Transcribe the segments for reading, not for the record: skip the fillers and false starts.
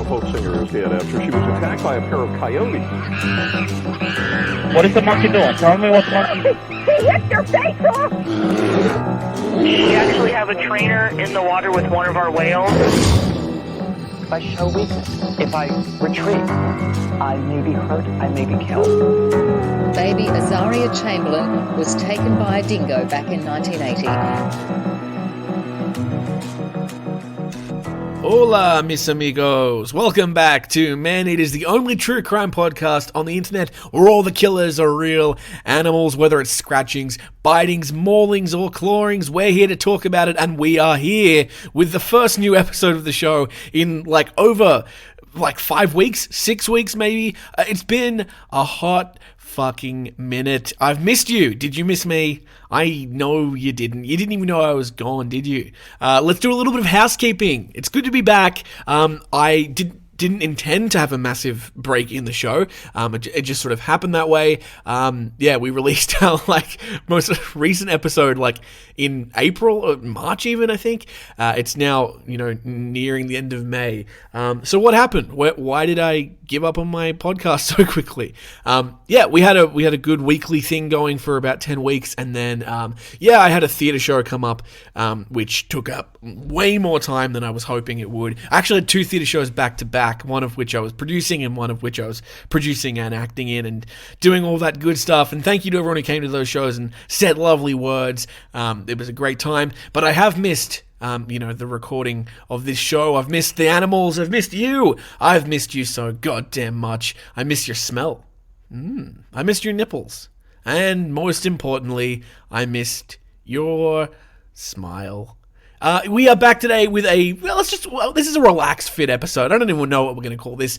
Piranha folk singer is dead after she was attacked by a pair of coyotes. What is the monkey doing? Tell me what the monkey... He hit your face off! We actually have a trainer in the water with one of our whales. If I show weakness, if I retreat, I may be hurt, I may be killed. Baby Azaria Chamberlain was taken by a dingo back in 1980. Hola, mis amigos. Welcome back to Man Eaters, the only true crime podcast on the internet where all the killers are real animals, whether it's scratchings, bitings, maulings, or clawings. We're here to talk about it, and we are here with the first new episode of the show in over 5 weeks, 6 weeks maybe. It's been a hot fucking minute. I've missed you. Did you miss me? I know you didn't. You didn't even know I was gone, did you? Let's do a little bit of housekeeping. It's good to be back. I didn't intend to have a massive break in the show. It just sort of happened that way. We released our most recent episode in April or March even, I think. It's now, nearing the end of May. So what happened? Why did I give up on my podcast so quickly? We had a good weekly thing going for about 10 weeks, and then I had a theatre show come up, which took up way more time than I was hoping it would. I actually had 2 theatre shows back to back, one of which I was producing and one of which I was producing and acting in and doing all that good stuff. And thank you to everyone who came to those shows and said lovely words. It was a great time, but I have missed the recording of this show. I've missed the animals. I've missed you. I've missed you so goddamn much. I miss your smell. I missed your nipples. And most importantly, I missed your smile. We are back today with this is a relaxed fit episode. I don't even know what we're going to call this.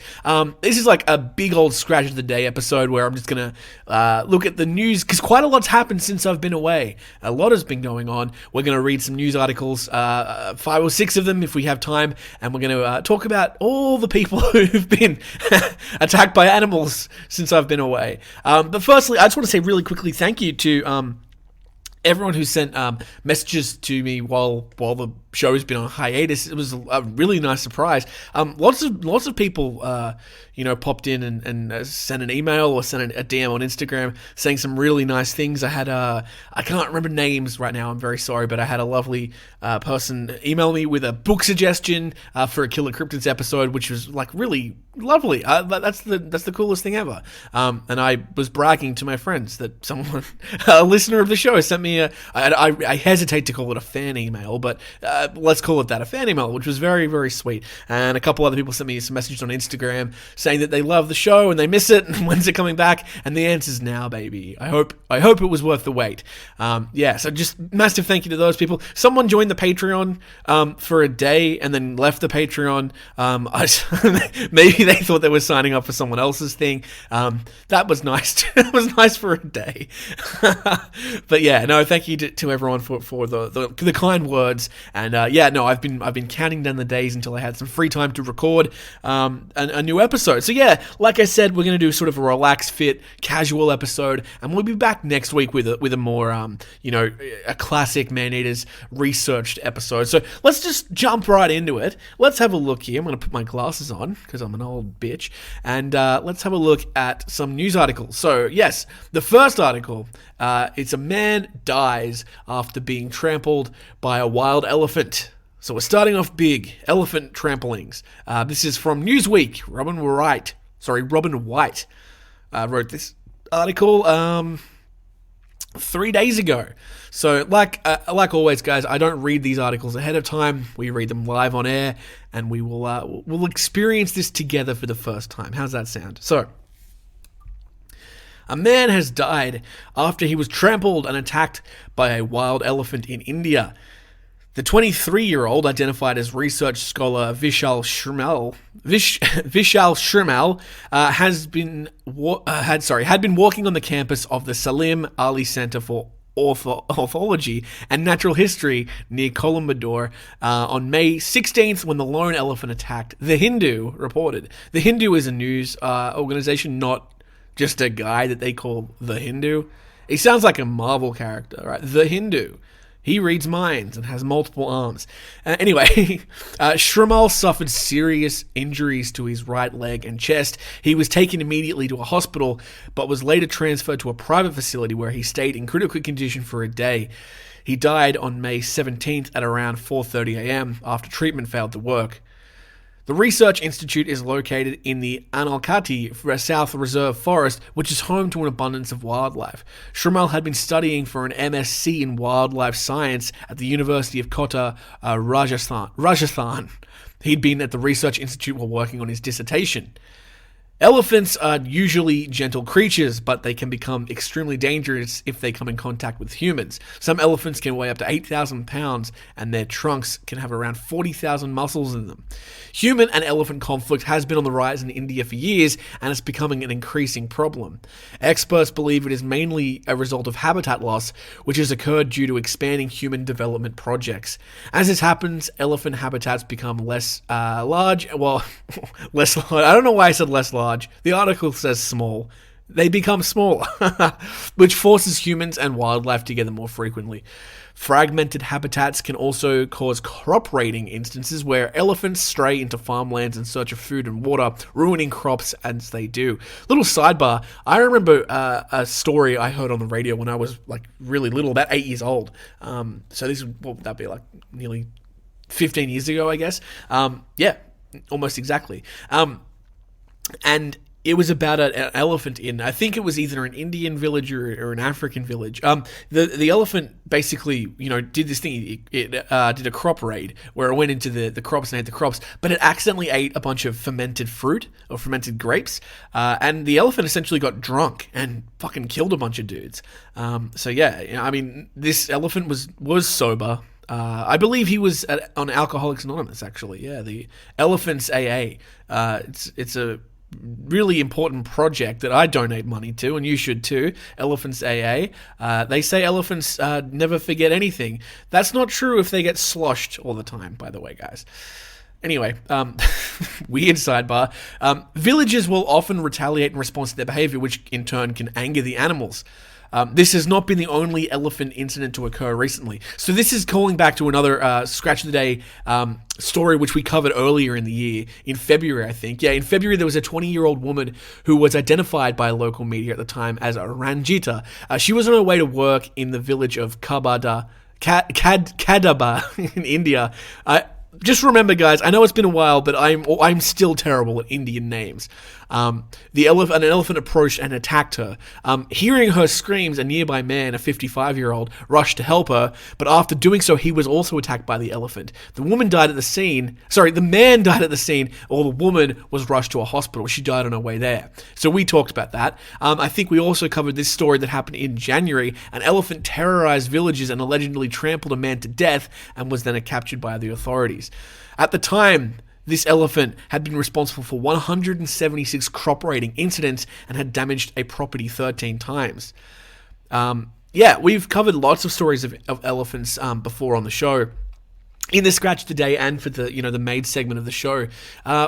This is like a big old scratch of the day episode where I'm just going to look at the news, because quite a lot's happened since I've been away. A lot has been going on. We're going to read some news articles, 5 or 6 of them if we have time, and we're going to talk about all the people who've been attacked by animals since I've been away. But firstly, I just want to say really quickly thank you to everyone who sent messages to me while the show's been on hiatus. It was a really nice surprise. Lots of people popped in and sent an email or sent a DM on Instagram saying some really nice things. I had I can't remember names right now, I'm very sorry, but I had a lovely person email me with a book suggestion for a Killer Cryptids episode, which was really lovely. That's the coolest thing ever. And I was bragging to my friends that someone, a listener of the show, sent me I hesitate to call it a fan email, but let's call it that, a fan email, which was very, very sweet. And a couple other people sent me some messages on Instagram saying that they love the show and they miss it and when's it coming back, and the answer's now, baby. I hope it was worth the wait. So just massive thank you to those people. Someone joined the Patreon for a day and then left the Patreon. Maybe they thought they were signing up for someone else's thing. That was nice. It was nice for a day. But thank you to everyone for the kind words. And I've been counting down the days until I had some free time to record a new episode. So like I said, we're going to do sort of a relaxed fit, casual episode, and we'll be back next week with a more a classic Man Eaters researched episode. So let's just jump right into it. Let's have a look here. I'm going to put my glasses on because I'm an old bitch, and let's have a look at some news articles. So yes, the first article, it's a man dies after being trampled by a wild elephant. So we're starting off big. Elephant tramplings. This is from Newsweek. Robin White wrote this article 3 days ago. So like always, guys, I don't read these articles ahead of time. We read them live on air, and we will we'll experience this together for the first time. How's that sound? So, a man has died after he was trampled and attacked by a wild elephant in India. The 23-year-old, identified as research scholar Vishal Shrimal, had been walking on the campus of the Salim Ali Center for Ornithology and Natural History near Coimbatore on May 16th when the lone elephant attacked, The Hindu reported. The Hindu is a news organization, not just a guy that they call The Hindu. He sounds like a Marvel character, right? The Hindu. He reads minds and has multiple arms. Anyway, Shrimal suffered serious injuries to his right leg and chest. He was taken immediately to a hospital, but was later transferred to a private facility where he stayed in critical condition for a day. He died on May 17th at around 4:30 a.m. after treatment failed to work. The Research Institute is located in the Analkati South Reserve Forest, which is home to an abundance of wildlife. Shrimal had been studying for an MSc in wildlife science at the University of Kota, Rajasthan. He'd been at the Research Institute while working on his dissertation. Elephants are usually gentle creatures, but they can become extremely dangerous if they come in contact with humans. Some elephants can weigh up to 8,000 pounds, and their trunks can have around 40,000 muscles in them. Human and elephant conflict has been on the rise in India for years, and it's becoming an increasing problem. Experts believe it is mainly a result of habitat loss, which has occurred due to expanding human development projects. As this happens, elephant habitats become less large. Well, less large. I don't know why I said less large. The article says small. They become smaller, which forces humans and wildlife together more frequently. Fragmented habitats can also cause crop raiding instances where elephants stray into farmlands in search of food and water, ruining crops as they do. Little sidebar, I remember a story I heard on the radio when I was like really little, about 8 years old. So this would that be like nearly 15 years ago, I guess. Yeah, almost exactly. And it was about an elephant in, I think it was either an Indian village or an African village. The elephant basically, did this thing. It did a crop raid where it went into the crops and ate the crops, but it accidentally ate a bunch of fermented fruit or fermented grapes. And the elephant essentially got drunk and fucking killed a bunch of dudes. So yeah, I mean, this elephant was sober. I believe he was on Alcoholics Anonymous, actually. Yeah, the Elephants AA. It's a really important project that I donate money to, and you should too. Elephants AA. They say elephants never forget anything. That's not true if they get sloshed all the time, by the way, guys. Anyway, weird sidebar. Villagers will often retaliate in response to their behavior, which in turn can anger the animals. This has not been the only elephant incident to occur recently. So this is calling back to another Scratch of the Day story, which we covered earlier in the year, in February, I think. Yeah, in February, there was a 20-year-old woman who was identified by local media at the time as Ranjita. She was on her way to work in the village of Kadaba in India. Just remember, guys, I know it's been a while, but I'm still terrible at Indian names. An elephant approached and attacked her. Hearing her screams, a nearby man, a 55-year-old, rushed to help her, but after doing so, he was also attacked by the elephant. The man died at the scene, while the woman was rushed to a hospital. She died on her way there. So we talked about that. I think we also covered this story that happened in January. An elephant terrorized villages and allegedly trampled a man to death and was then captured by the authorities. At the time, this elephant had been responsible for 176 crop raiding incidents and had damaged a property 13 times. Yeah, we've covered lots of stories of elephants before on the show. In the Scratch Today and for the maid segment of the show,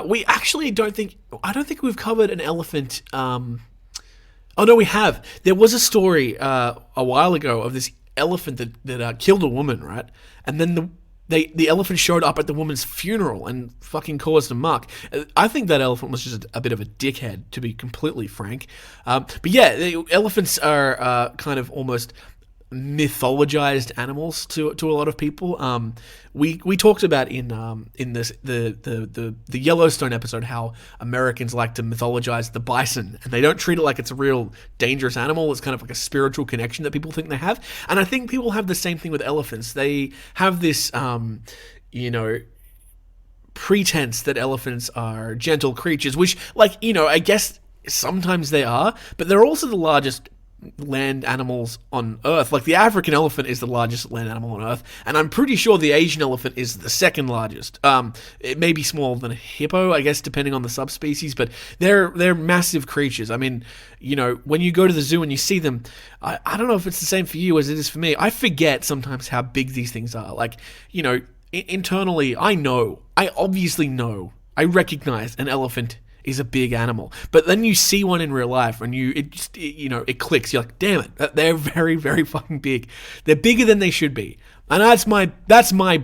we actually I don't think we've covered an elephant. Oh no, we have. There was a story a while ago of this elephant that killed a woman, right? And then the elephant showed up at the woman's funeral and fucking caused a muck. I think that elephant was just a bit of a dickhead, to be completely frank. But yeah, the elephants are kind of almost mythologized animals to a lot of people. We talked about in this the Yellowstone episode how Americans like to mythologize the bison, and they don't treat it like it's a real dangerous animal. It's kind of like a spiritual connection that people think they have, and I think people have the same thing with elephants. They have this pretense that elephants are gentle creatures, which I guess sometimes they are, but they're also the largest land animals on Earth. Like, the African elephant is the largest land animal on Earth, and I'm pretty sure the Asian elephant is the second largest. It may be smaller than a hippo, I guess, depending on the subspecies, but they're massive creatures. I mean, when you go to the zoo and you see them, I don't know if it's the same for you as it is for me. I forget sometimes how big these things are. Like, internally, I obviously know, I recognize an elephant is a big animal, but then you see one in real life and it clicks. You're like, damn it, they're very, very fucking big. They're bigger than they should be, And that's my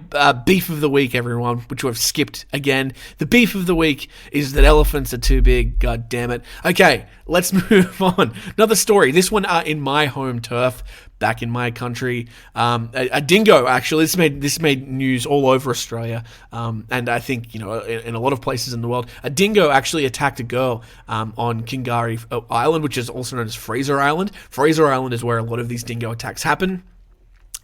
beef of the week, everyone, which we've skipped again. The beef of the week is that elephants are too big. God damn it. Okay, let's move on. Another story. This one in my home turf, back in my country. A dingo, actually. This made news all over Australia, and I think in a lot of places in the world. A dingo actually attacked a girl on Kingari Island, which is also known as Fraser Island. Fraser Island is where a lot of these dingo attacks happen.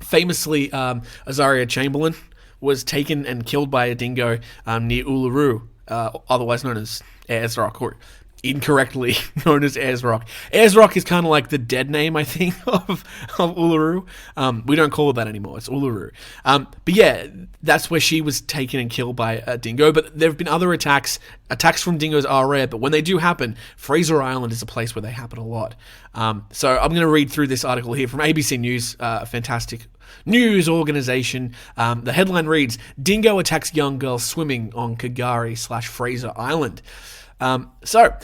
Famously, Azaria Chamberlain was taken and killed by a dingo near Uluru, otherwise known as Ayers Rock, or incorrectly known as Ayers Rock. Ayers Rock is kind of like the dead name, I think, of Uluru. We don't call it that anymore. It's Uluru. But yeah, that's where she was taken and killed by a dingo. But there have been other attacks. Attacks from dingoes are rare, but when they do happen, Fraser Island is a place where they happen a lot. So I'm going to read through this article here from ABC News, a fantastic news organization. The headline reads, Dingo attacks young girl swimming on Kagari/Fraser Island. So,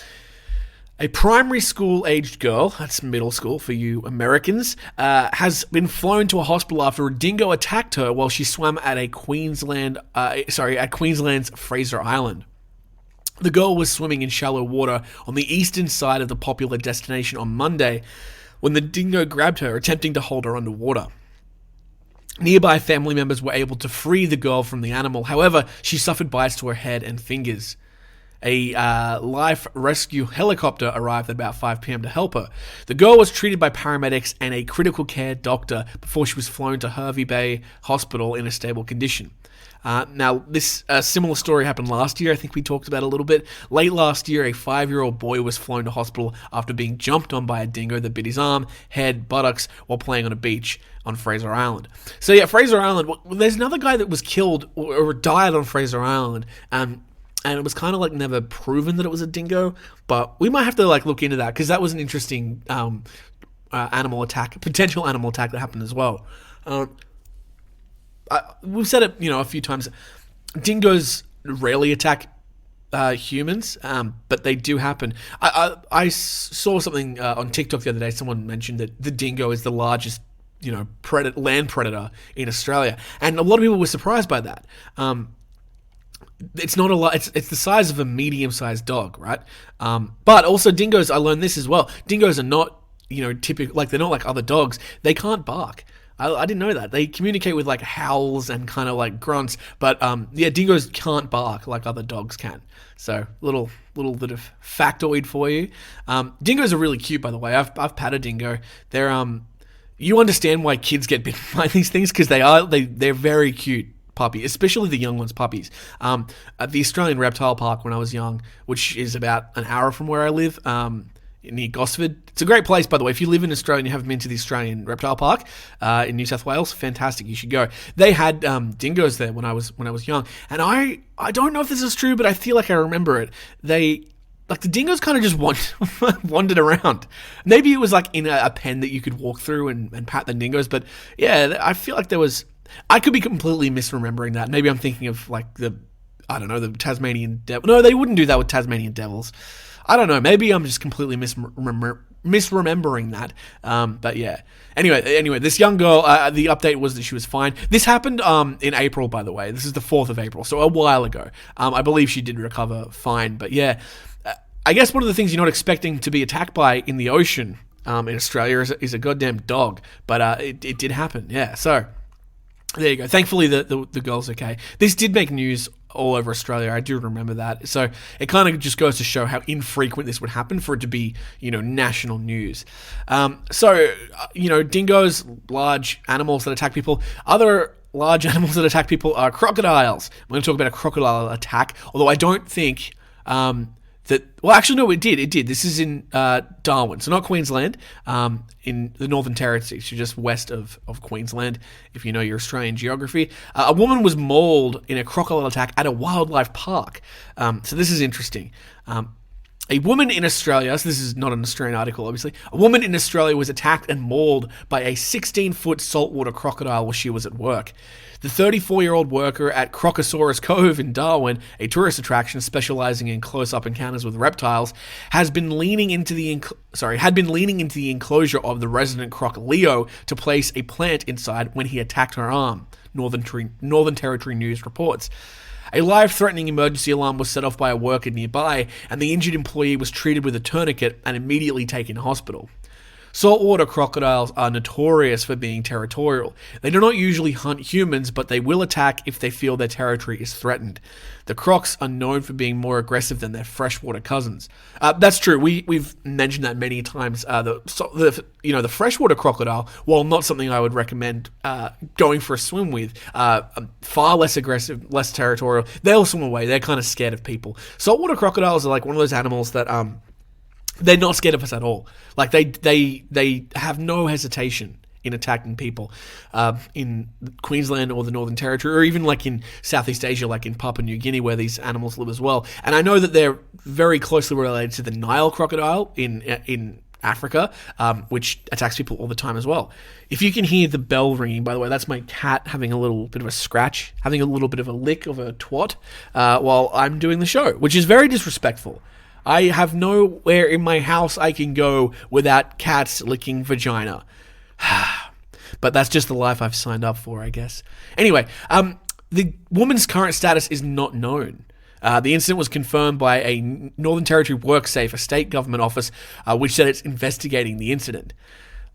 a primary school aged girl, that's middle school for you Americans, has been flown to a hospital after a dingo attacked her while she swam at Queensland's Fraser Island. The girl was swimming in shallow water on the eastern side of the popular destination on Monday when the dingo grabbed her, attempting to hold her underwater. Nearby family members were able to free the girl from the animal. However, she suffered bites to her head and fingers. A life rescue helicopter arrived at about 5 p.m. to help her. The girl was treated by paramedics and a critical care doctor before she was flown to Hervey Bay Hospital in a stable condition. Now, this similar story happened last year. I think we talked about it a little bit. Late last year, a 5-year-old boy was flown to hospital after being jumped on by a dingo that bit his arm, head, buttocks while playing on a beach on Fraser Island. So yeah, Fraser Island, there's another guy that was killed or died on Fraser Island, and it was kind of like never proven that it was a dingo, but we might have to like look into that because that was an interesting animal attack, potential animal attack that happened as well. We've said it, a few times. Dingoes rarely attack humans, but they do happen. I saw something on TikTok the other day. Someone mentioned that the dingo is the largest, land predator in Australia, and a lot of people were surprised by that. It's not a lot. It's the size of a medium-sized dog, right? But also dingoes. I learned this as well. Dingoes are not, typical. Like they're not like other dogs. They can't bark. I didn't know that. They communicate with like howls and kind of like grunts, but dingoes can't bark like other dogs can. So little bit of factoid for you. Dingoes are really cute, by the way. I've pat a dingo. They're you understand why kids get bitten by these things because they're very cute. Puppy, especially the young ones, puppies. At the Australian Reptile Park when I was young, which is about an hour from where I live, near Gosford. It's a great place, by the way. If you live in Australia and you haven't been to the Australian Reptile Park in New South Wales, fantastic. You should go. They had dingoes there when I was young, and I don't know if this is true, but I feel like I remember it. The dingoes kind of just wandered around. Maybe it was like in a pen that you could walk through and pat the dingoes, but yeah, I feel like there was. I could be completely misremembering that. Maybe I'm thinking of like the Tasmanian devil. No, they wouldn't do that with Tasmanian devils. I don't know. Maybe I'm just completely misremembering that. But yeah. Anyway, this young girl, the update was that she was fine. This happened in April, by the way. This is the 4th of April, so a while ago. I believe she did recover fine. But yeah, I guess one of the things you're not expecting to be attacked by in the ocean in Australia is a goddamn dog. But it did happen. Yeah, so there you go. Thankfully, the girl's okay. This did make news all over Australia. I do remember that. So it kind of just goes to show how infrequent this would happen for it to be, national news. Dingoes, large animals that attack people. Other large animals that attack people are crocodiles. I'm going to talk about a crocodile attack, although I don't think it did. This is in Darwin, so not Queensland, in the Northern Territory, so just west of Queensland, if you know your Australian geography. A woman was mauled in a crocodile attack at a wildlife park. So this is interesting. A woman in Australia, so this is not an Australian article, obviously. A woman in Australia was attacked and mauled by a 16-foot saltwater crocodile while she was at work. The 34-year-old worker at Crocosaurus Cove in Darwin, a tourist attraction specializing in close-up encounters with reptiles, had been leaning into the enclosure of the resident croc Leo to place a plant inside when he attacked her arm, Northern Territory News reports. A life-threatening emergency alarm was set off by a worker nearby, and the injured employee was treated with a tourniquet and immediately taken to hospital. Saltwater crocodiles are notorious for being territorial. They do not usually hunt humans, but they will attack if they feel their territory is threatened. The crocs are known for being more aggressive than their freshwater cousins. That's true. We've mentioned that many times. The freshwater crocodile, while not something I would recommend going for a swim with, far less aggressive, less territorial. They'll swim away. They're kind of scared of people. Saltwater crocodiles are like one of those animals that they're not scared of us at all. Like they have no hesitation in attacking people in Queensland or the Northern Territory, or even like in Southeast Asia, like in Papua New Guinea, where these animals live as well. And I know that they're very closely related to the Nile crocodile in Africa, which attacks people all the time as well. If you can hear the bell ringing, by the way, that's my cat having a little bit of a scratch, having a little bit of a lick of a twat while I'm doing the show, which is very disrespectful. I have nowhere in my house I can go without cats licking vagina. But that's just the life I've signed up for, I guess. Anyway, the woman's current status is not known. The incident was confirmed by a Northern Territory WorkSafe, a state government office, which said it's investigating the incident.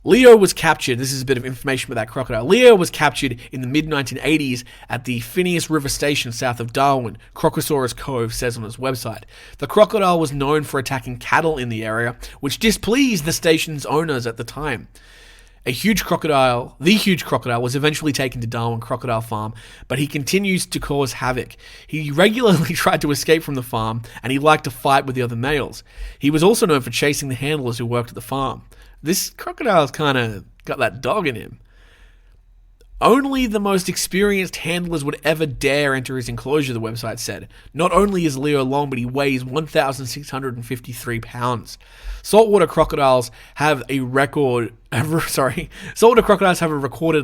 Leo was captured, this is a bit of information about that crocodile. Leo was captured in the mid-1980s at the Phineas River Station south of Darwin, Crocosaurus Cove says on its website. The crocodile was known for attacking cattle in the area, which displeased the station's owners at the time. The huge crocodile was eventually taken to Darwin Crocodile Farm, but he continues to cause havoc. He regularly tried to escape from the farm, and he liked to fight with the other males. He was also known for chasing the handlers who worked at the farm. This crocodile's kind of got that dog in him. Only the most experienced handlers would ever dare enter his enclosure, the website said. Not only is Leo long, but he weighs 1,653 pounds. Saltwater crocodiles have a recorded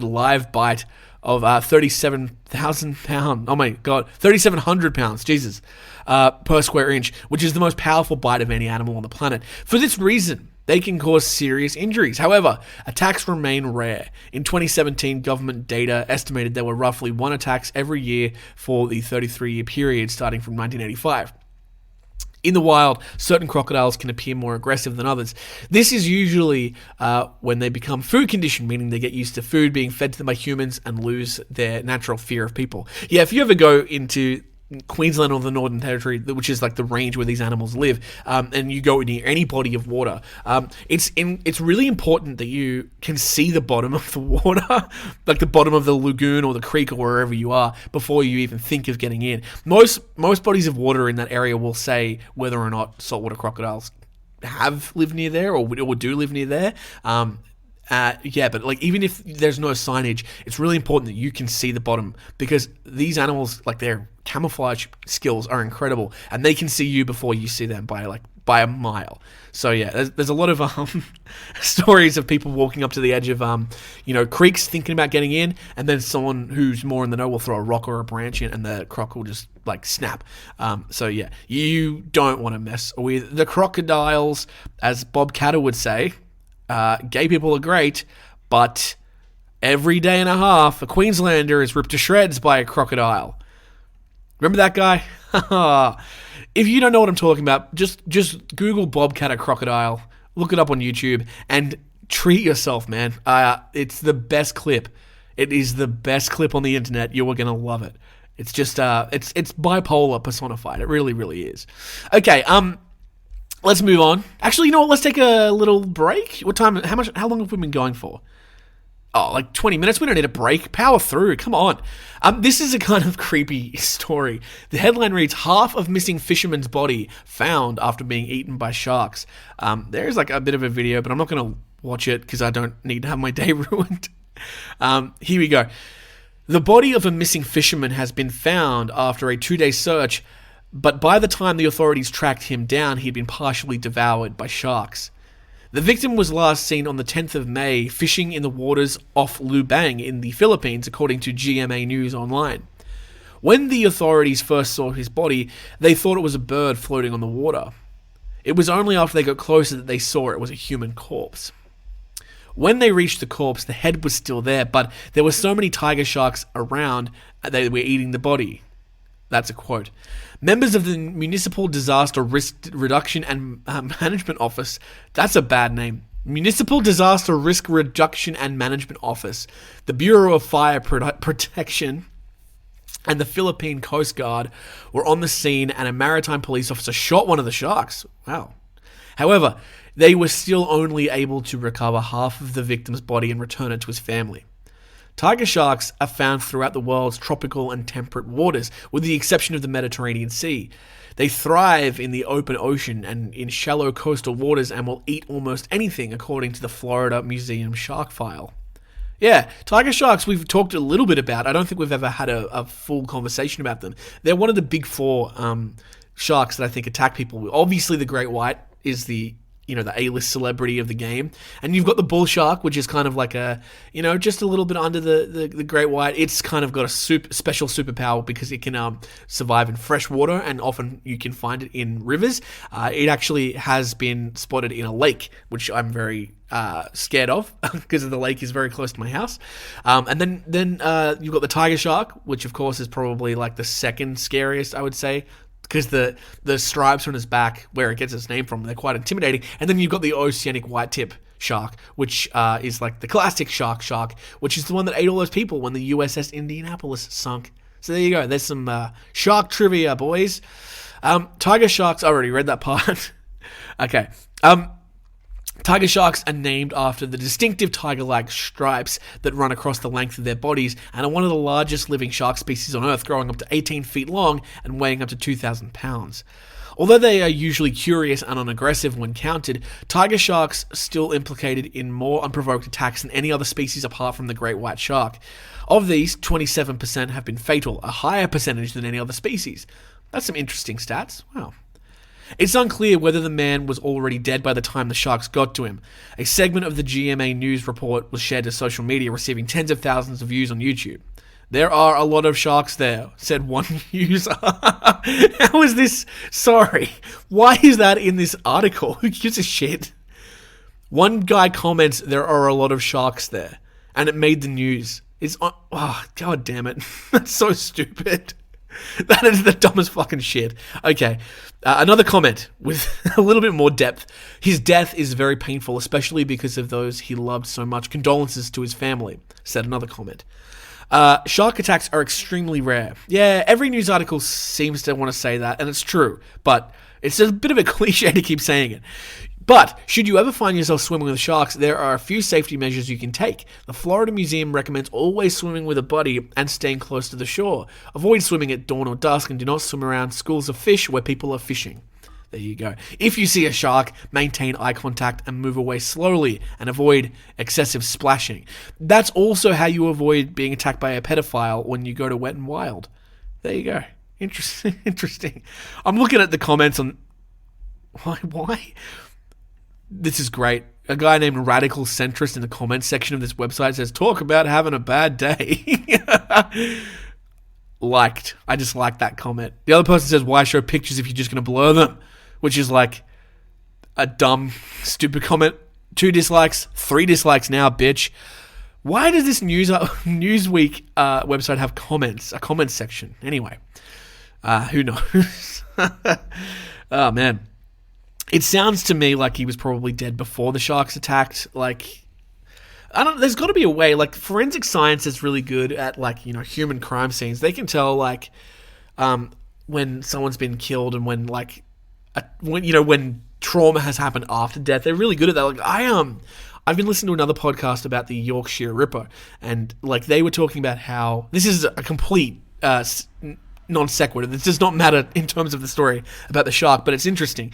live bite of 37,000 pounds. Oh my God, 3,700 pounds, Jesus, per square inch, which is the most powerful bite of any animal on the planet. For this reason, they can cause serious injuries. However, attacks remain rare. In 2017, government data estimated there were roughly 1 attack every year for the 33-year period starting from 1985. In the wild, certain crocodiles can appear more aggressive than others. This is usually when they become food conditioned, meaning they get used to food being fed to them by humans and lose their natural fear of people. Yeah, if you ever go into Queensland or the Northern Territory, which is like the range where these animals live, and you go near any body of water, it's really important that you can see the bottom of the water, like the bottom of the lagoon or the creek or wherever you are, before you even think of getting in. Most bodies of water in that area will say whether or not saltwater crocodiles have lived near there or do live near there. But like even if there's no signage, it's really important that you can see the bottom, because these animals, like their camouflage skills are incredible, and they can see you before you see them by a mile. So yeah, there's a lot of stories of people walking up to the edge of creeks thinking about getting in, and then someone who's more in the know will throw a rock or a branch in, and the croc will just like snap. So yeah, you don't want to mess with the crocodiles, as Bob Catter would say. Gay people are great, but every day and a half, a Queenslander is ripped to shreds by a crocodile. Remember that guy? If you don't know what I'm talking about, just Google bobcat or crocodile, look it up on YouTube, and treat yourself, man. It's the best clip. It is the best clip on the internet. You are going to love it. It's just, it's bipolar personified. It really, really is. Okay, let's move on. Actually, you know what? Let's take a little break. What time? How long have we been going for? Oh, like 20 minutes. We don't need a break. Power through. Come on. This is a kind of creepy story. The headline reads, half of missing fisherman's body found after being eaten by sharks. There's like a bit of a video, but I'm not going to watch it because I don't need to have my day ruined. Here we go. The body of a missing fisherman has been found after a 2-day search But by the time the authorities tracked him down, he'd been partially devoured by sharks. The victim was last seen on the 10th of May fishing in the waters off Lubang in the Philippines, according to GMA News Online. When the authorities first saw his body, they thought it was a bird floating on the water. It was only after they got closer that they saw it was a human corpse. When they reached the corpse, the head was still there, but there were so many tiger sharks around, they were eating the body. That's a quote. Members of the Municipal Disaster Risk Reduction and Management Office, that's a bad name. Municipal Disaster Risk Reduction and Management Office, the Bureau of Fire Protection, and the Philippine Coast Guard were on the scene, and a maritime police officer shot one of the sharks. Wow. However, they were still only able to recover half of the victim's body and return it to his family. Tiger sharks are found throughout the world's tropical and temperate waters, with the exception of the Mediterranean Sea. They thrive in the open ocean and in shallow coastal waters and will eat almost anything, according to the Florida Museum Shark File. Yeah, tiger sharks we've talked a little bit about. I don't think we've ever had a full conversation about them. They're one of the big four sharks that I think attack people. Obviously, the great white is the A-list celebrity of the game. And you've got the bull shark, which is kind of like just a little bit under the great white. It's kind of got a special superpower because it can survive in fresh water, and often you can find it in rivers. It actually has been spotted in a lake, which I'm very scared of because the lake is very close to my house. And then you've got the tiger shark, which of course is probably like the second scariest, I would say, because the stripes on his back, where it gets its name from, they're quite intimidating. And then you've got the oceanic white-tip shark, which is like the classic shark, which is the one that ate all those people when the USS Indianapolis sunk. So there you go. There's some shark trivia, boys. Tiger sharks, I already read that part. Okay. Tiger sharks are named after the distinctive tiger-like stripes that run across the length of their bodies and are one of the largest living shark species on Earth, growing up to 18 feet long and weighing up to 2,000 pounds. Although they are usually curious and unaggressive when counted, tiger sharks are still implicated in more unprovoked attacks than any other species apart from the great white shark. Of these, 27% have been fatal, a higher percentage than any other species. That's some interesting stats. Wow. It's unclear whether the man was already dead by the time the sharks got to him. A segment of the GMA News report was shared to social media, receiving tens of thousands of views on YouTube. There are a lot of sharks there, said one user. How is this? Sorry. Why is that in this article? Who gives a shit? One guy comments, there are a lot of sharks there. And it made the news. Oh, god damn it. That's so stupid. That is the dumbest fucking shit. Okay, another comment with a little bit more depth. His death is very painful, especially because of those he loved so much. Condolences to his family, said another comment. Shark attacks are extremely rare. Yeah, every news article seems to want to say that, and it's true, but it's a bit of a cliche to keep saying it. But should you ever find yourself swimming with sharks, there are a few safety measures you can take. The Florida Museum recommends always swimming with a buddy and staying close to the shore. Avoid swimming at dawn or dusk, and do not swim around schools of fish where people are fishing. There you go. If you see a shark, maintain eye contact and move away slowly and avoid excessive splashing. That's also how you avoid being attacked by a pedophile when you go to Wet and Wild. There you go. Interesting. I'm looking at the comments on... Why? This is great. A guy named Radical Centrist in the comments section of this website says, talk about having a bad day. Liked. I just like that comment. The other person says, why show pictures if you're just going to blur them? Which is like a dumb, stupid comment. 2 dislikes, 3 dislikes now, bitch. Why does this Newsweek website have comments? A comments section. Anyway, who knows? Oh, man. It sounds to me like he was probably dead before the sharks attacked. Like, there's got to be a way. Like, forensic science is really good at, like, human crime scenes. They can tell, like, when someone's been killed and when, like, when trauma has happened after death. They're really good at that. Like, I've been listening to another podcast about the Yorkshire Ripper, and, like, they were talking about how this is a complete non sequitur. This does not matter in terms of the story about the shark, but it's interesting.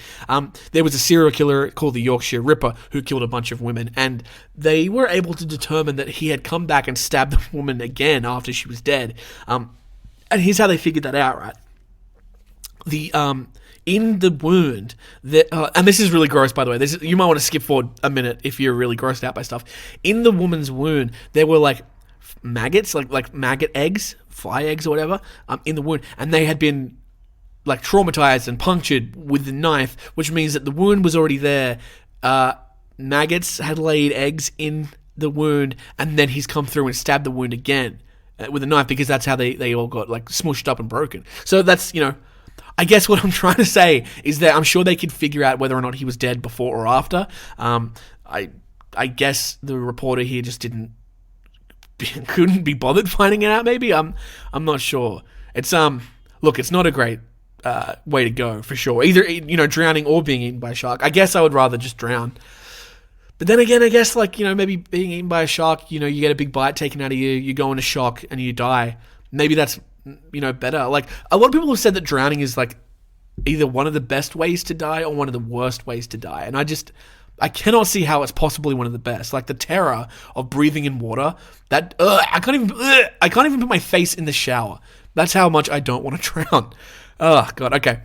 There was a serial killer called the Yorkshire Ripper who killed a bunch of women, and they were able to determine that he had come back and stabbed the woman again after she was dead. And here's how they figured that out, right? in the wound, and this is really gross, by the way. You might want to skip forward a minute if you're really grossed out by stuff. In the woman's wound, there were like maggots, like maggot eggs, fly eggs or whatever, in the wound, and they had been like traumatized and punctured with the knife, which means that the wound was already there. Maggots had laid eggs in the wound, and then he's come through and stabbed the wound again with a knife, because that's how they all got like smushed up and broken. So that's, I guess what I'm trying to say is that I'm sure they could figure out whether or not he was dead before or after. I guess the reporter here just couldn't be bothered finding it out. Maybe I'm not sure. It's look, it's not a great way to go for sure. Either drowning or being eaten by a shark. I guess I would rather just drown. But then again, I guess maybe being eaten by a shark, you get a big bite taken out of you, you go into shock and you die. Maybe that's better. Like, a lot of people have said that drowning is like either one of the best ways to die or one of the worst ways to die. And I cannot see how it's possibly one of the best. Like, the terror of breathing in water, that I can't even put my face in the shower. That's how much I don't want to drown. Oh god. Okay.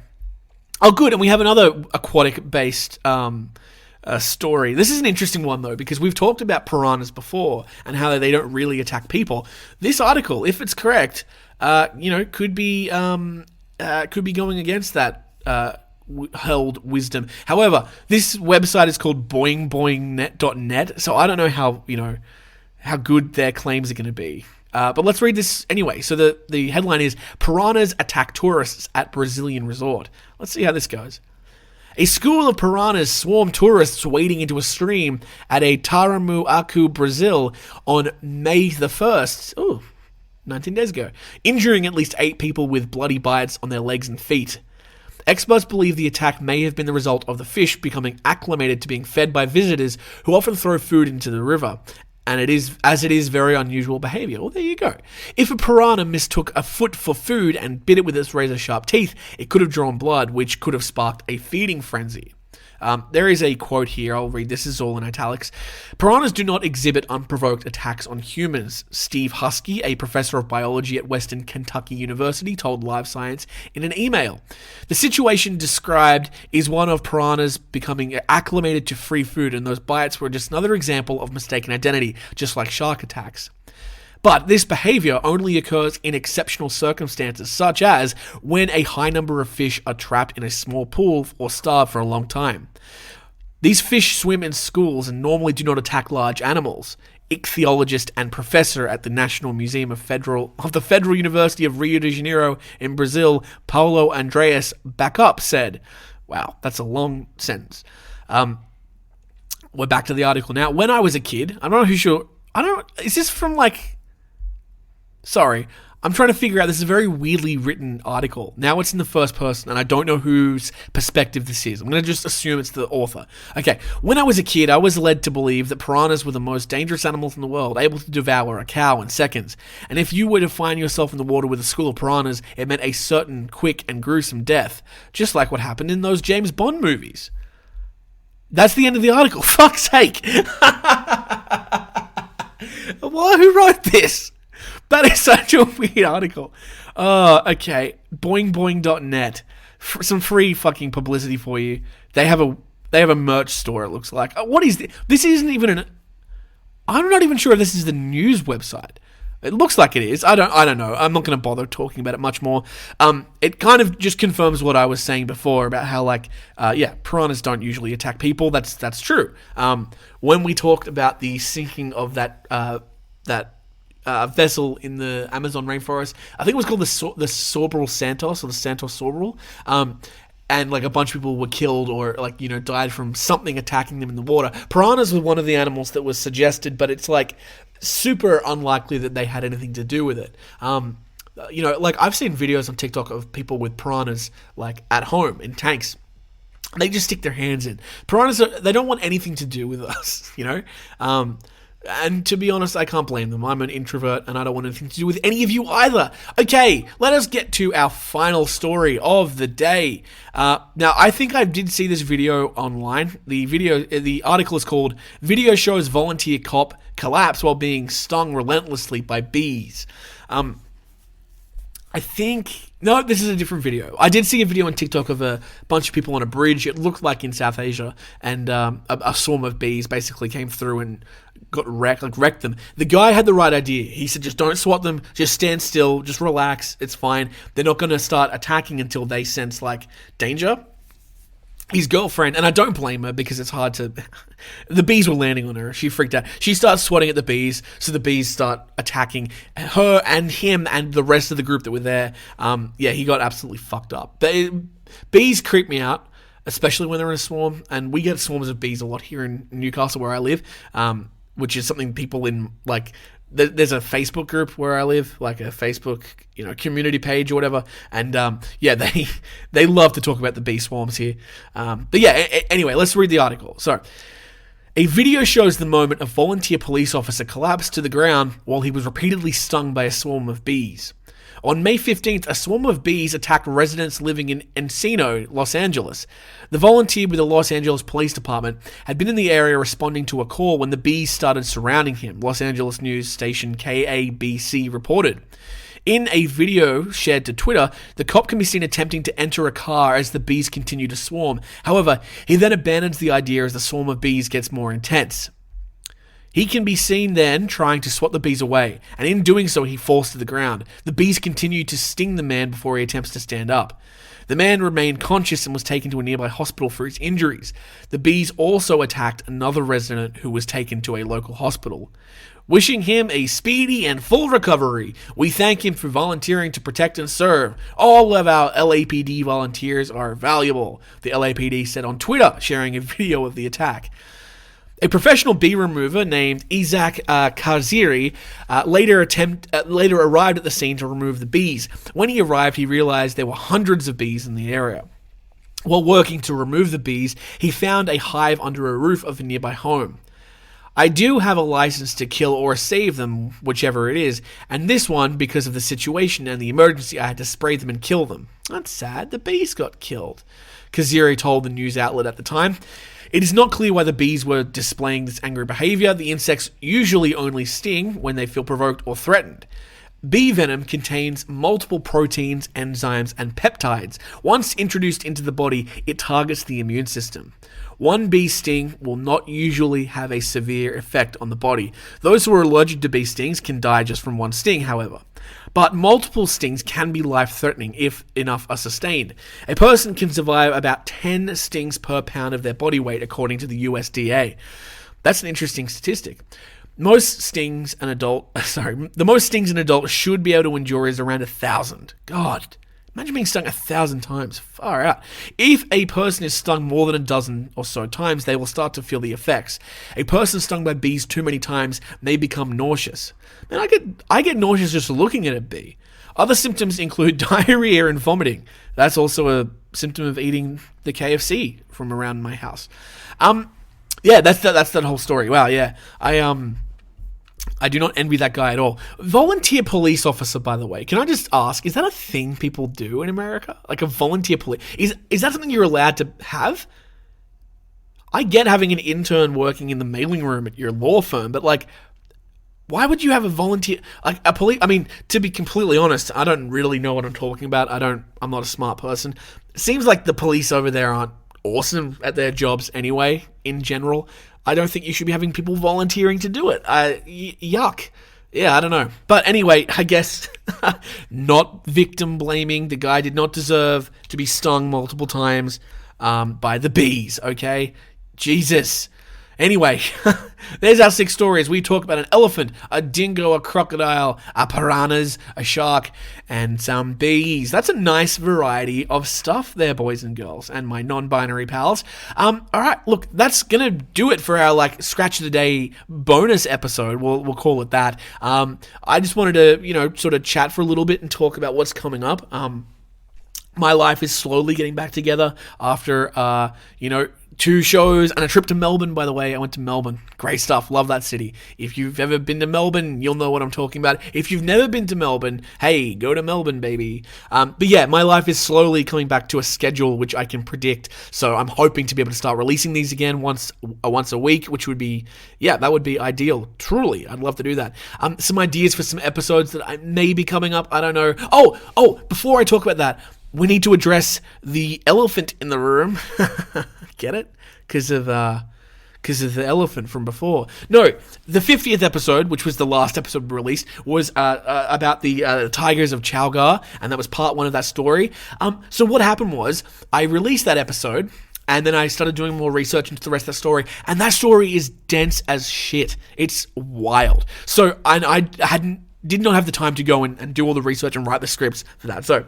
Oh good, and we have another aquatic based story. This is an interesting one though, because we've talked about piranhas before and how they don't really attack people. This article, if it's correct, could be going against that held wisdom. However, this website is called boingboingnet.net, so I don't know how good their claims are going to be. But let's read this anyway. So the headline is, Piranhas Attack Tourists at Brazilian Resort. Let's see how this goes. A school of piranhas swarmed tourists wading into a stream at a Taramuacu, Brazil on May the 1st, 19 days ago, injuring at least 8 people with bloody bites on their legs and feet. Experts believe the attack may have been the result of the fish becoming acclimated to being fed by visitors who often throw food into the river, and it is very unusual behavior. Well, there you go. If a piranha mistook a foot for food and bit it with its razor-sharp teeth, it could have drawn blood, which could have sparked a feeding frenzy. There is a quote here. I'll read. This is all in italics. Piranhas do not exhibit unprovoked attacks on humans. Steve Husky, a professor of biology at Western Kentucky University, told Live Science in an email. The situation described is one of piranhas becoming acclimated to free food, and those bites were just another example of mistaken identity, just like shark attacks. But this behavior only occurs in exceptional circumstances, such as when a high number of fish are trapped in a small pool or starve for a long time. These fish swim in schools and normally do not attack large animals. Ichthyologist and professor at the National Museum of the Federal University of Rio de Janeiro in Brazil, Paulo Andreas Backup, said. Wow, that's a long sentence. We're back to the article now. When I was a kid, is this from Sorry, I'm trying to figure out, this is a very weirdly written article. Now it's in the first person, and I don't know whose perspective this is. I'm going to just assume it's the author. Okay, when I was a kid, I was led to believe that piranhas were the most dangerous animals in the world, able to devour a cow in seconds. And if you were to find yourself in the water with a school of piranhas, it meant a certain quick and gruesome death, just like what happened in those James Bond movies. That's the end of the article. Fuck's sake. Well, who wrote this? That is such a weird article. Okay. Boingboing.net. Some free fucking publicity for you. They have a merch store, it looks like. What is this? This isn't even I'm not even sure if this is the news website. It looks like it is. I don't know. I'm not going to bother talking about it much more. It kind of just confirms what I was saying before about how, piranhas don't usually attack people. That's true. When we talked about the sinking of that vessel in the Amazon rainforest, I think it was called the Sorboral Santos, or the Santos Sorboral, and a bunch of people were killed or died from something attacking them in the water. Piranhas were one of the animals that was suggested, but it's super unlikely that they had anything to do with it. I've seen videos on TikTok of people with piranhas at home in tanks. They just stick their hands in. Piranhas, they don't want anything to do with us, And to be honest, I can't blame them. I'm an introvert and I don't want anything to do with any of you either. Okay, let us get to our final story of the day. Now, I think I did see this video online. The article is called "Video Shows Volunteer Cop Collapse While Being Stung Relentlessly by Bees." I think No, this is a different video. I did see a video on TikTok of a bunch of people on a bridge. It looked like in South Asia, and a swarm of bees basically came through and got wrecked them. The guy had the right idea. He said, just don't swat them, just stand still, just relax, it's fine. They're not going to start attacking until they sense, like, danger. His girlfriend, and I don't blame her because it's hard to... The bees were landing on her. She freaked out. She starts swatting at the bees, so the bees start attacking her and him and the rest of the group that were there. Yeah, he got absolutely fucked up. Bees creep me out, especially when they're in a swarm, and we get swarms of bees a lot here in Newcastle where I live, which is something people in, like... There's a Facebook group where I live, like a Facebook, community page or whatever, and yeah, they love to talk about the bee swarms here. But yeah, anyway, let's read the article. So, a video shows the moment a volunteer police officer collapsed to the ground while he was repeatedly stung by a swarm of bees. On May 15th, a swarm of bees attacked residents living in Encino, Los Angeles. The volunteer with the Los Angeles Police Department had been in the area responding to a call when the bees started surrounding him, Los Angeles news station KABC reported. In a video shared to Twitter, the cop can be seen attempting to enter a car as the bees continue to swarm. However, he then abandons the idea as the swarm of bees gets more intense. He can be seen then trying to swat the bees away, and in doing so he falls to the ground. The bees continue to sting the man before he attempts to stand up. The man remained conscious and was taken to a nearby hospital for his injuries. The bees also attacked another resident who was taken to a local hospital. Wishing him a speedy and full recovery. We thank him for volunteering to protect and serve. All of our LAPD volunteers are valuable, the LAPD said on Twitter, sharing a video of the attack. A professional bee remover named Isaac Kaziri later arrived at the scene to remove the bees. When he arrived, he realized there were hundreds of bees in the area. While working to remove the bees, he found a hive under a roof of a nearby home. I do have a license to kill or save them, whichever it is, and this one, because of the situation and the emergency, I had to spray them and kill them. That's sad, the bees got killed, Kaziri told the news outlet at the time. It is not clear why the bees were displaying this angry behavior. The insects usually only sting when they feel provoked or threatened. Bee venom contains multiple proteins, enzymes, and peptides. Once introduced into the body, it targets the immune system. One bee sting will not usually have a severe effect on the body. Those who are allergic to bee stings can die just from one sting, however. But multiple stings can be life-threatening if enough are sustained. A person can survive about 10 stings per pound of their body weight, according to the USDA. That's an interesting statistic. The most stings an adult should be able to endure is around 1,000. God, imagine being stung 1,000 times. Far out. If a person is stung more than a dozen or so times, they will start to feel the effects. A person stung by bees too many times may become nauseous. Man, I get nauseous just looking at a bee. Other symptoms include diarrhea and vomiting. That's also a symptom of eating the KFC from around my house. Yeah, that's that whole story. Wow, yeah. I do not envy that guy at all. Volunteer police officer, by the way. Can I just ask, is that a thing people do in America? Like a volunteer police? Is that something you're allowed to have? I get having an intern working in the mailing room at your law firm, but like, why would you have a volunteer, like a police? I mean, to be completely honest, I don't really know what I'm talking about. I'm not a smart person. It seems like the police over there aren't awesome at their jobs anyway, in general. I don't think you should be having people volunteering to do it. Yuck. Yeah, I don't know. But anyway, I guess not victim blaming. The guy did not deserve to be stung multiple times by the bees, okay? Jesus. Anyway, there's our 6 stories. We talk about an elephant, a dingo, a crocodile, a piranhas, a shark, and some bees. That's a nice variety of stuff there, boys and girls, and my non-binary pals. All right, look, that's gonna do it for our scratch of the day bonus episode. We'll call it that. I just wanted to sort of chat for a little bit and talk about what's coming up. my life is slowly getting back together after, 2 shows and a trip to Melbourne, by the way. I went to Melbourne. Great stuff. Love that city. If you've ever been to Melbourne, you'll know what I'm talking about. If you've never been to Melbourne, hey, go to Melbourne, baby. But yeah, my life is slowly coming back to a schedule which I can predict. So I'm hoping to be able to start releasing these again once a week, which would be, that would be ideal. Truly, I'd love to do that. Some ideas for some episodes that I may be coming up. I don't know. Oh, before I talk about that, we need to address the elephant in the room. Get it? Because of the elephant from before. No, the 50th episode, which was the last episode released, was about the tigers of Chowgar, and that was part 1 of that story. So what happened was, I released that episode, and then I started doing more research into the rest of the story, and that story is dense as shit. It's wild. So I did not have the time to go and do all the research and write the scripts for that. So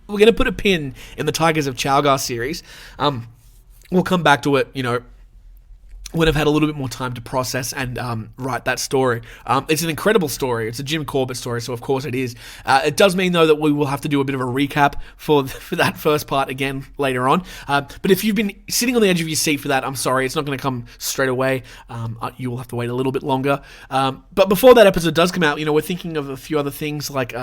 we're going to put a pin in the Tigers of Chowgar series. We'll come back to it, when I've had a little bit more time to process and write that story. It's an incredible story. It's a Jim Corbett story, so of course it is. It does mean, though, that we will have to do a bit of a recap for that first part again later on. But if you've been sitting on the edge of your seat for that, I'm sorry, it's not going to come straight away. You will have to wait a little bit longer. But before that episode does come out, we're thinking of a few other things. Like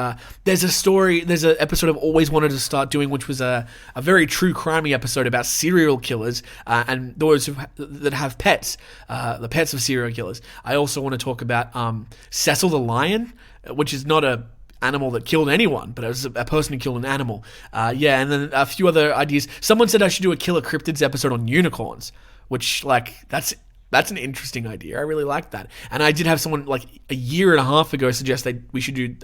there's an episode I've always wanted to start doing, which was a very true crimey episode about serial killers and those that have pets. The pets of serial killers. I also want to talk about Cecil the lion, which is not a animal that killed anyone, but it was a person who killed an animal. And then a few other ideas. Someone said I should do a Killer Cryptids episode on unicorns, which, that's an interesting idea. I really like that. And I did have someone a year and a half ago suggest that we should do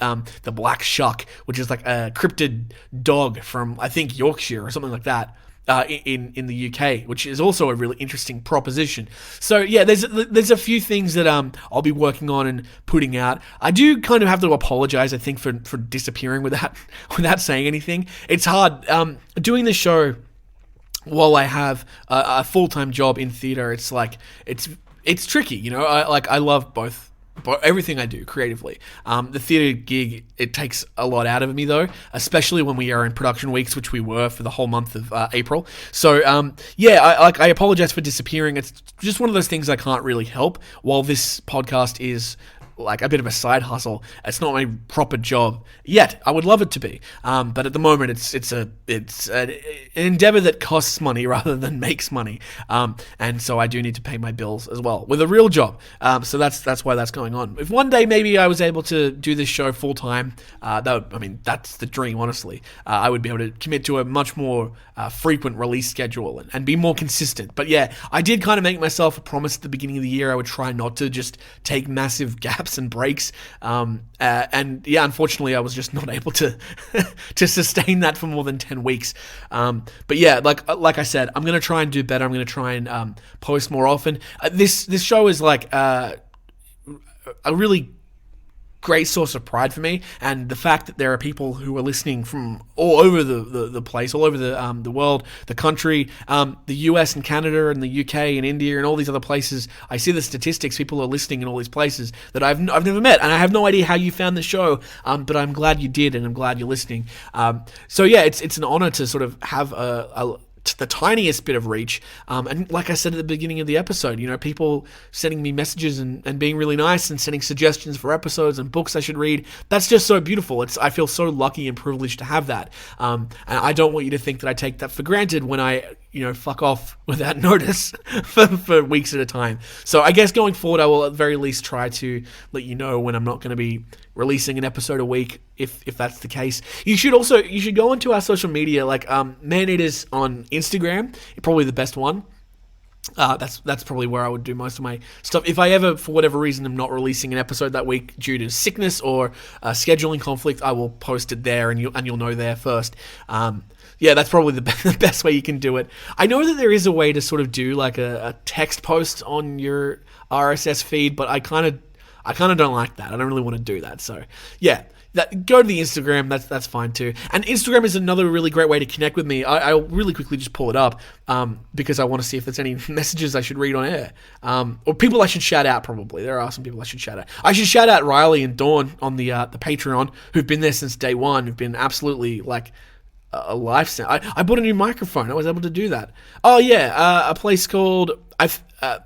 the black shuck, which is like a cryptid dog from, I think, Yorkshire or something like that. In the UK, which is also a really interesting proposition. So yeah, there's a few things that I'll be working on and putting out. I do kind of have to apologize, I think, for disappearing without saying anything. It's hard doing this show while I have a full-time job in theater. It's it's tricky, I love both. But everything I do creatively. The theater gig, it takes a lot out of me, though, especially when we are in production weeks, which we were for the whole month of April. So, I apologize for disappearing. It's just one of those things I can't really help. While this podcast is a bit of a side hustle, it's not my proper job yet. I would love it to be, but at the moment it's an endeavor that costs money rather than makes money, and so I do need to pay my bills as well with a real job. So that's why that's going on. If one day maybe I was able to do this show full time, that's the dream. Honestly, I would be able to commit to a much more frequent release schedule and be more consistent. But yeah, I did kind of make myself a promise at the beginning of the year I would try not to just take massive gaps and breaks, unfortunately I was just not able to to sustain that for more than 10 weeks. But yeah, like I said, I'm gonna try and do better. I'm gonna try and post more often. This show is a really great source of pride for me, and the fact that there are people who are listening from all over the place, all over the world, the country, the US and Canada and the UK and India and all these other places. I see the statistics. People are listening in all these places that I've never met, and I have no idea how you found the show, but I'm glad you did, and I'm glad you're listening. So yeah, it's an honor to sort of have the tiniest bit of reach, and like I said at the beginning of the episode, people sending me messages and being really nice and sending suggestions for episodes and books I should read. That's just so beautiful. I feel so lucky and privileged to have that, and I don't want you to think that I take that for granted when I fuck off without notice for weeks at a time. So I guess going forward, I will at the very least try to let you know when I'm not going to be releasing an episode a week, if that's the case. You should go into our social media, Man-Eaters on Instagram, probably the best one. That's probably where I would do most of my stuff. If I ever, for whatever reason, am not releasing an episode that week due to sickness or scheduling conflict, I will post it there, and you'll know there first. Yeah, that's probably the best way you can do it. I know that there is a way to sort of do a text post on your RSS feed, but I kind of don't like that. I don't really want to do that. So yeah, go to the Instagram. That's fine too. And Instagram is another really great way to connect with me. I'll really quickly just pull it up because I want to see if there's any messages I should read on air, or people I should shout out. Probably there are some people I should shout out. I should shout out Riley and Dawn on the Patreon, who've been there since day one. Who've been absolutely a life sound. I bought a new microphone. I was able to do that. Oh yeah, a place called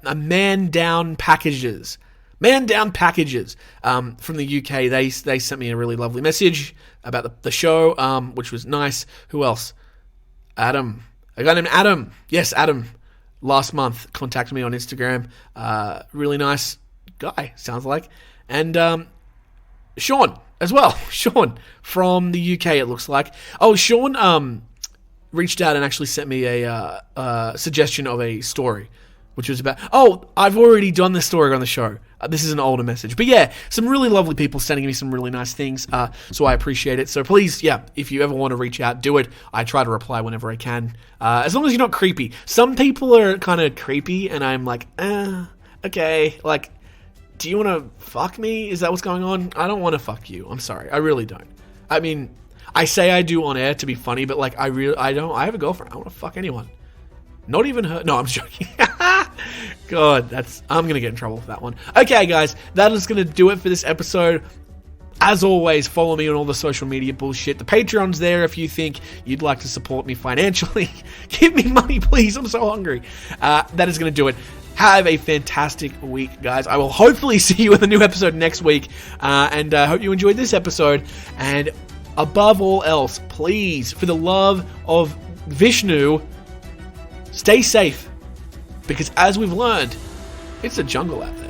Man Down Packages. Man Down Packages from the UK. They sent me a really lovely message about the show, which was nice. Who else? Adam. A guy named Adam. Yes, Adam. Last month contacted me on Instagram. Really nice guy, sounds like. And Sean as well. Sean from the UK, it looks like. Oh, Sean reached out and actually sent me a suggestion of a story, which was about... Oh, I've already done this story on the show. This is an older message. But yeah, some really lovely people sending me some really nice things, so I appreciate it. So please, yeah, if you ever want to reach out, do it. I try to reply whenever I can, as long as you're not creepy. Some people are kind of creepy, and I'm like, okay, like, do you want to fuck me? Is that what's going on? I don't want to fuck you. I'm sorry. I really don't. I mean, I say I do on air to be funny, but like, I don't. I have a girlfriend. I don't want to fuck anyone. Not even her. No, I'm joking. God, I'm going to get in trouble for that one. Okay, guys, that is going to do it for this episode. As always, follow me on all the social media bullshit. The Patreon's there if you think you'd like to support me financially. Give me money, please. I'm so hungry. That is going to do it. Have a fantastic week, guys. I will hopefully see you in the new episode next week. And I hope you enjoyed this episode. And above all else, please, for the love of Vishnu, stay safe. Because as we've learned, it's a jungle out there.